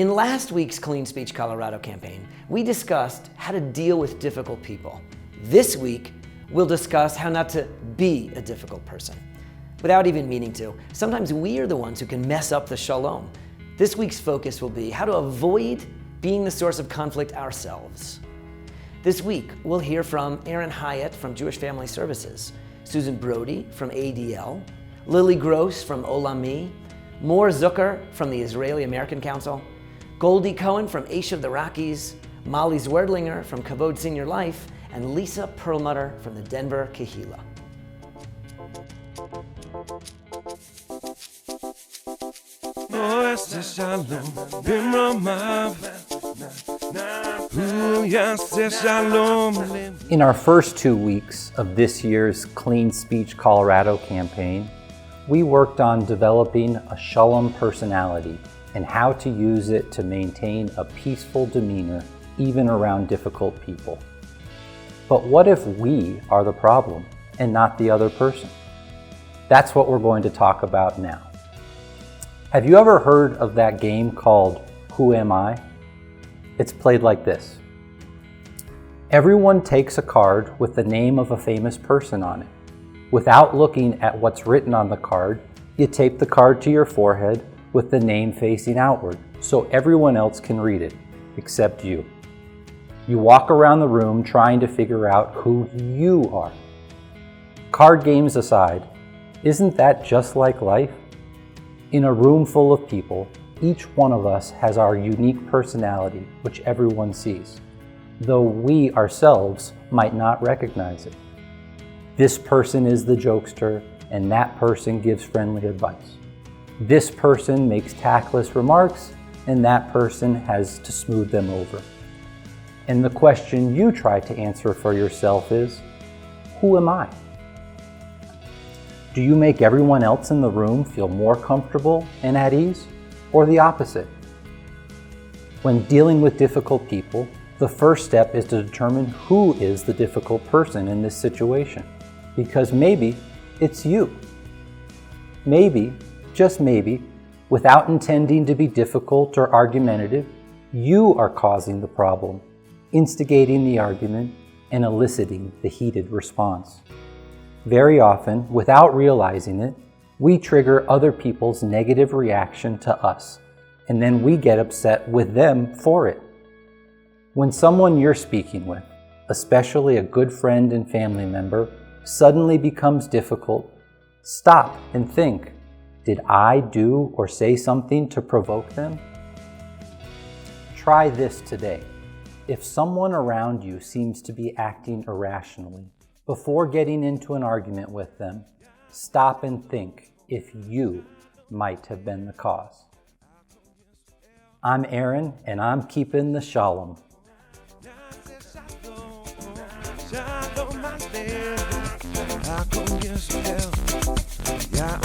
In last week's Clean Speech Colorado campaign, we discussed how to deal with difficult people. This week, we'll discuss how not to be a difficult person. Without even meaning to, sometimes we are the ones who can mess up the shalom. This week's focus will be how to avoid being the source of conflict ourselves. This week, we'll hear from Aaron Hyatt from Jewish Family Services, Susan Brody from ADL, Lily Gross from Olami, Mor Zucker from the Israeli American Council, Goldie Cohen from Aish of the Rockies, Molly Zwerdlinger from Kavod Senior Life, and Lisa Perlmutter from the Denver Kehila. In our first 2 weeks of this year's Clean Speech Colorado campaign, we worked on developing a shalom personality and how to use it to maintain a peaceful demeanor even around difficult people. But what if we are the problem and not the other person? That's what we're going to talk about now. Have you ever heard of that game called Who Am I? It's played like this. Everyone takes a card with the name of a famous person on it. Without looking at what's written on the card, you tape the card to your forehead with the name facing outward so everyone else can read it, except you. You walk around the room trying to figure out who you are. Card games aside, isn't that just like life? In a room full of people, each one of us has our unique personality, which everyone sees, though we ourselves might not recognize it. This person is the jokester, and that person gives friendly advice. This person makes tactless remarks, and that person has to smooth them over. And the question you try to answer for yourself is, who am I? Do you make everyone else in the room feel more comfortable and at ease, or the opposite? When dealing with difficult people, the first step is to determine who is the difficult person in this situation, because maybe it's you. Maybe, just maybe, without intending to be difficult or argumentative, you are causing the problem, instigating the argument, and eliciting the heated response. Very often, without realizing it, we trigger other people's negative reaction to us, and then we get upset with them for it. When someone you're speaking with, especially a good friend and family member, suddenly becomes difficult, stop and think, did I do or say something to provoke them? Try this today. If someone around you seems to be acting irrationally, before getting into an argument with them, stop and think if you might have been the cause. I'm Aaron, and I'm keeping the shalom. Ja,